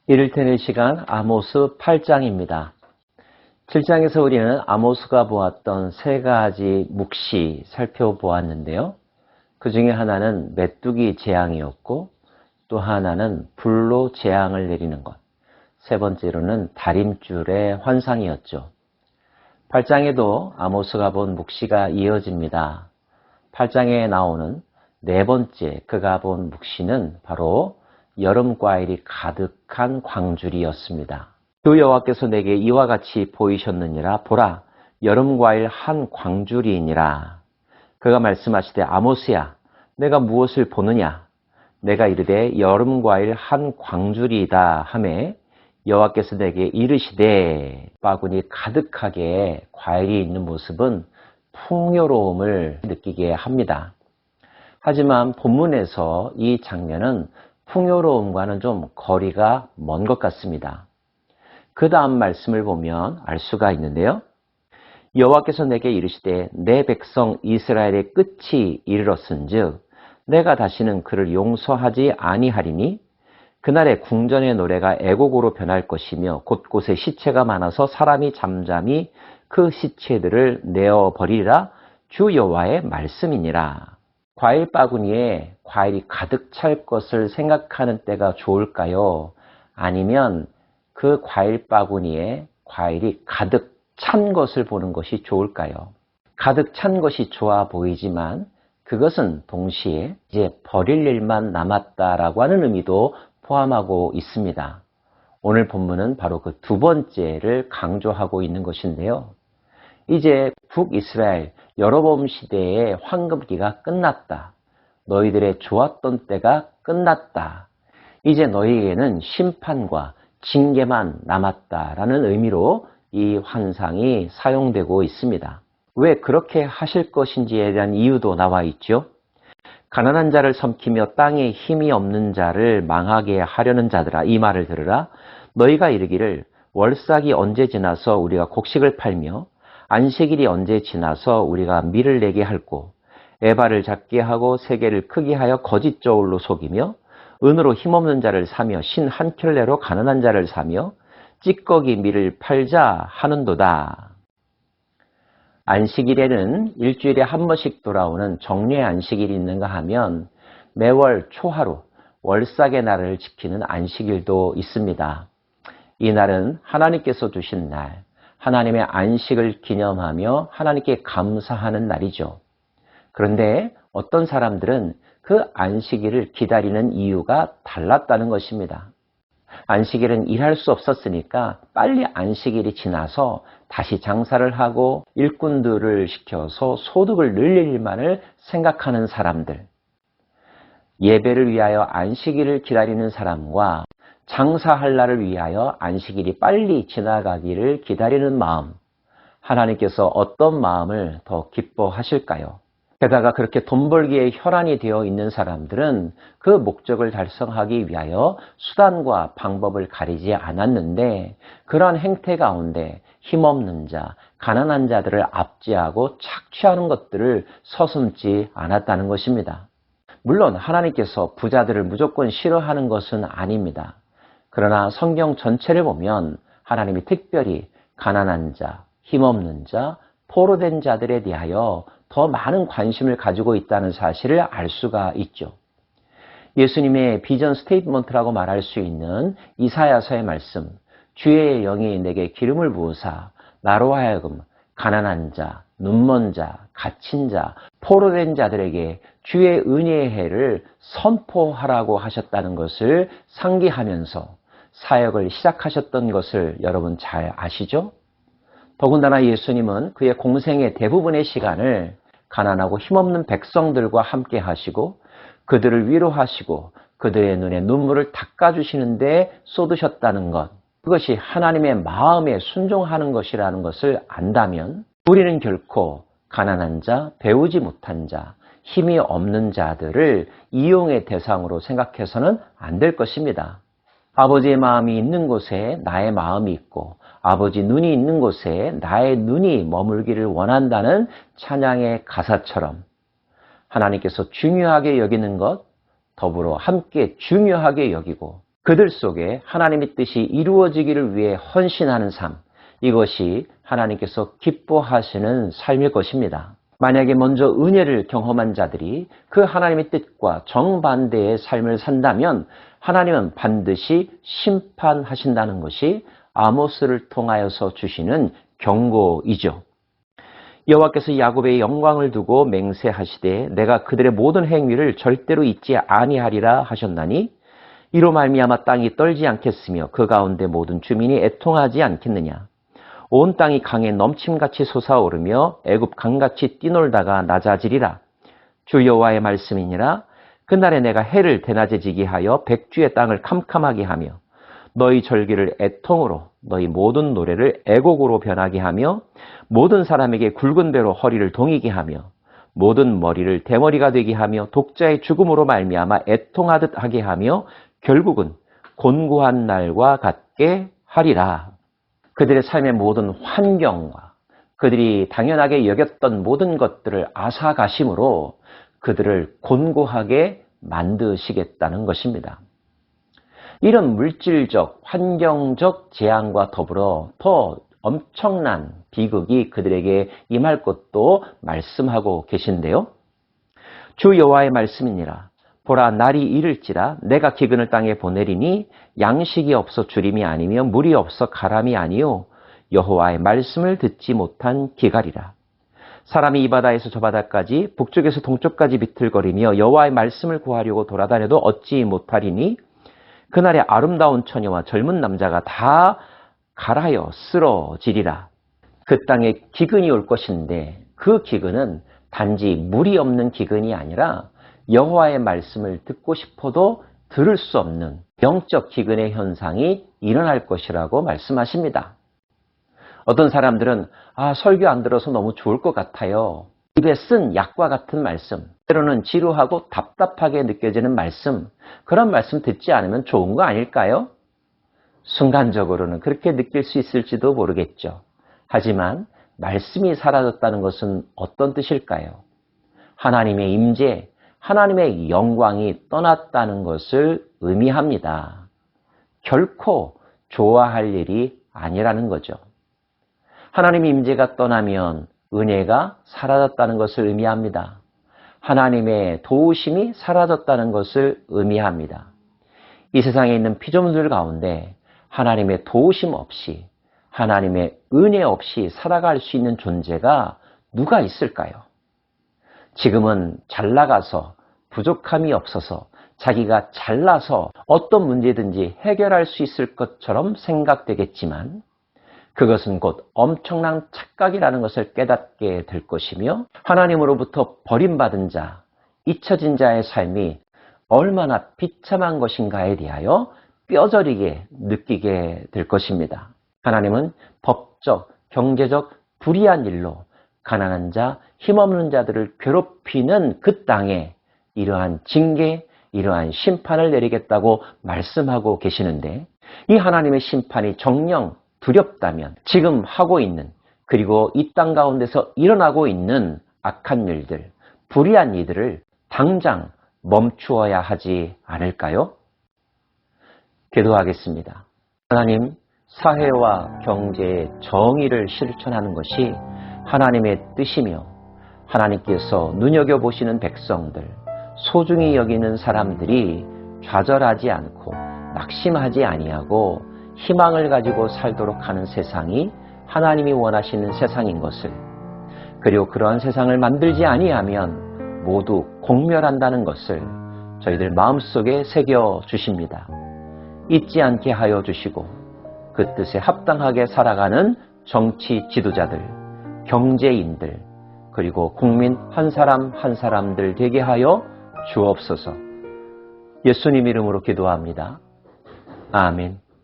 이를테는 시간 아모스 8장입니다. 7장에서 우리는 아모스가 보았던 세 가지 묵시 살펴보았는데요. 그 중에 하나는 메뚜기 재앙이었고 또 하나는 불로 재앙을 내리는 것, 세 번째로는 다림줄의 환상이었죠. 8장에도 아모스가 본 묵시가 이어집니다. 8장에 나오는 네 번째 그가 본 묵시는 바로 여름 과일이 가득한 광주리였습니다. 주 여호와께서 내게 이와 같이 보이셨느니라. 보라, 여름 과일 한 광주리이니라. 그가 말씀하시되 아모스야, 내가 무엇을 보느냐? 내가 이르되 여름 과일 한 광주리이다 하매 여호와께서 내게 이르시되, 바구니 가득하게 과일이 있는 모습은 풍요로움을 느끼게 합니다. 하지만 본문에서 이 장면은 풍요로움과는 좀 거리가 먼 것 같습니다. 그 다음 말씀을 보면 알 수가 있는데요. 여호와께서 내게 이르시되 내 백성 이스라엘의 끝이 이르렀은즉 내가 다시는 그를 용서하지 아니하리니 그날의 궁전의 노래가 애곡으로 변할 것이며 곳곳에 시체가 많아서 사람이 잠잠히 그 시체들을 내어버리리라. 주 여호와의 말씀이니라. 과일 바구니에 과일이 가득 찰 것을 생각하는 때가 좋을까요? 아니면 그 과일 바구니에 과일이 가득 찬 것을 보는 것이 좋을까요? 가득 찬 것이 좋아 보이지만 그것은 동시에 이제 버릴 일만 남았다라고 하는 의미도 포함하고 있습니다. 오늘 본문은 바로 그 두 번째를 강조하고 있는 것인데요. 이제 북이스라엘 여로보암 시대의 황금기가 끝났다. 너희들의 좋았던 때가 끝났다. 이제 너희에게는 심판과 징계만 남았다라는 의미로 이 환상이 사용되고 있습니다. 왜 그렇게 하실 것인지에 대한 이유도 나와 있죠. 가난한 자를 섬기며 땅에 힘이 없는 자를 망하게 하려는 자들아, 이 말을 들으라. 너희가 이르기를 월삭이 언제 지나서 우리가 곡식을 팔며 안식일이 언제 지나서 우리가 밀을 내게 할꼬, 에바를 작게 하고 세계를 크게 하여 거짓 저울로 속이며 은으로 힘없는 자를 사며 신 한 켤레로 가난한 자를 사며 찌꺼기 밀을 팔자 하는도다. 안식일에는 일주일에 한 번씩 돌아오는 정례 안식일이 있는가 하면 매월 초하루 월삭의 날을 지키는 안식일도 있습니다. 이 날은 하나님께서 주신 날, 하나님의 안식을 기념하며 하나님께 감사하는 날이죠. 그런데 어떤 사람들은 그 안식일을 기다리는 이유가 달랐다는 것입니다. 안식일은 일할 수 없었으니까 빨리 안식일이 지나서 다시 장사를 하고 일꾼들을 시켜서 소득을 늘릴 일만을 생각하는 사람들, 예배를 위하여 안식일을 기다리는 사람과 장사할 날을 위하여 안식일이 빨리 지나가기를 기다리는 마음, 하나님께서 어떤 마음을 더 기뻐하실까요? 게다가 그렇게 돈 벌기에 혈안이 되어 있는 사람들은 그 목적을 달성하기 위하여 수단과 방법을 가리지 않았는데 그러한 행태 가운데 힘없는 자, 가난한 자들을 압제하고 착취하는 것들을 서슴지 않았다는 것입니다. 물론 하나님께서 부자들을 무조건 싫어하는 것은 아닙니다. 그러나 성경 전체를 보면 하나님이 특별히 가난한 자, 힘없는 자, 포로된 자들에 대하여 더 많은 관심을 가지고 있다는 사실을 알 수가 있죠. 예수님의 비전 스테이트먼트라고 말할 수 있는 이사야서의 말씀, 주의 영이 내게 기름을 부으사 나로 하여금 가난한 자, 눈먼 자, 갇힌 자, 포로된 자들에게 주의 은혜의 해를 선포하라고 하셨다는 것을 상기하면서 사역을 시작하셨던 것을 여러분 잘 아시죠? 더군다나 예수님은 그의 공생의 대부분의 시간을 가난하고 힘없는 백성들과 함께 하시고 그들을 위로하시고 그들의 눈에 눈물을 닦아주시는 데 쏟으셨다는 것, 그것이 하나님의 마음에 순종하는 것이라는 것을 안다면 우리는 결코 가난한 자, 배우지 못한 자, 힘이 없는 자들을 이용의 대상으로 생각해서는 안 될 것입니다. 아버지의 마음이 있는 곳에 나의 마음이 있고 아버지 눈이 있는 곳에 나의 눈이 머물기를 원한다는 찬양의 가사처럼 하나님께서 중요하게 여기는 것, 더불어 함께 중요하게 여기고 그들 속에 하나님의 뜻이 이루어지기를 위해 헌신하는 삶, 이것이 하나님께서 기뻐하시는 삶일 것입니다. 만약에 먼저 은혜를 경험한 자들이 그 하나님의 뜻과 정반대의 삶을 산다면 하나님은 반드시 심판하신다는 것이 아모스를 통하여서 주시는 경고이죠. 여호와께서 야곱의 영광을 두고 맹세하시되 내가 그들의 모든 행위를 절대로 잊지 아니하리라 하셨나니 이로 말미암아 땅이 떨지 않겠으며 그 가운데 모든 주민이 애통하지 않겠느냐. 온 땅이 강에 넘침같이 솟아오르며 애굽 강같이 뛰놀다가 낮아지리라. 주 여호와의 말씀이니라. 그날에 내가 해를 대낮에 지게 하여 백주의 땅을 캄캄하게 하며 너희 절기를 애통으로 너희 모든 노래를 애곡으로 변하게 하며 모든 사람에게 굵은 배로 허리를 동이게 하며 모든 머리를 대머리가 되게 하며 독자의 죽음으로 말미암아 애통하듯 하게 하며 결국은 곤고한 날과 같게 하리라. 그들의 삶의 모든 환경과 그들이 당연하게 여겼던 모든 것들을 앗아가심으로 그들을 곤고하게 만드시겠다는 것입니다. 이런 물질적, 환경적 재앙과 더불어 더 엄청난 비극이 그들에게 임할 것도 말씀하고 계신데요. 주 여호와의 말씀이니라. 보라, 날이 이를지라 내가 기근을 땅에 보내리니 양식이 없어 주림이 아니며 물이 없어 가람이 아니요 여호와의 말씀을 듣지 못한 기갈이라. 사람이 이 바다에서 저 바다까지 북쪽에서 동쪽까지 비틀거리며 여호와의 말씀을 구하려고 돌아다녀도 얻지 못하리니 그날에 아름다운 처녀와 젊은 남자가 다 갈아여 쓰러지리라. 그 땅에 기근이 올 것인데 그 기근은 단지 물이 없는 기근이 아니라 여호와의 말씀을 듣고 싶어도 들을 수 없는 영적 기근의 현상이 일어날 것이라고 말씀하십니다. 어떤 사람들은 설교 안 들어서 너무 좋을 것 같아요. 입에 쓴 약과 같은 말씀, 때로는 지루하고 답답하게 느껴지는 말씀, 그런 말씀 듣지 않으면 좋은 거 아닐까요? 순간적으로는 그렇게 느낄 수 있을지도 모르겠죠. 하지만 말씀이 사라졌다는 것은 어떤 뜻일까요? 하나님의 임재, 하나님의 영광이 떠났다는 것을 의미합니다. 결코 좋아할 일이 아니라는 거죠. 하나님의 임재가 떠나면 은혜가 사라졌다는 것을 의미합니다. 하나님의 도우심이 사라졌다는 것을 의미합니다. 이 세상에 있는 피조물들 가운데 하나님의 도우심 없이, 하나님의 은혜 없이 살아갈 수 있는 존재가 누가 있을까요? 지금은 잘 나가서 부족함이 없어서 자기가 잘나서 어떤 문제든지 해결할 수 있을 것처럼 생각되겠지만 그것은 곧 엄청난 착각이라는 것을 깨닫게 될 것이며 하나님으로부터 버림받은 자, 잊혀진 자의 삶이 얼마나 비참한 것인가에 대하여 뼈저리게 느끼게 될 것입니다. 하나님은 법적, 경제적 불의한 일로 가난한 자, 힘없는 자들을 괴롭히는 그 땅에 이러한 징계, 이러한 심판을 내리겠다고 말씀하고 계시는데 이 하나님의 심판이 정녕 두렵다면 지금 하고 있는 그리고 이 땅 가운데서 일어나고 있는 악한 일들, 불의한 일들을 당장 멈추어야 하지 않을까요? 기도하겠습니다. 하나님, 사회와 경제의 정의를 실천하는 것이 하나님의 뜻이며 하나님께서 눈여겨보시는 백성들, 소중히 여기는 사람들이 좌절하지 않고 낙심하지 아니하고 희망을 가지고 살도록 하는 세상이 하나님이 원하시는 세상인 것을, 그리고 그러한 세상을 만들지 아니하면 모두 공멸한다는 것을 저희들 마음속에 새겨 주십니다. 잊지 않게 하여 주시고 그 뜻에 합당하게 살아가는 정치 지도자들, 경제인들, 그리고 국민 한 사람 한 사람들 되게 하여 주옵소서. 예수님 이름으로 기도합니다. 아멘.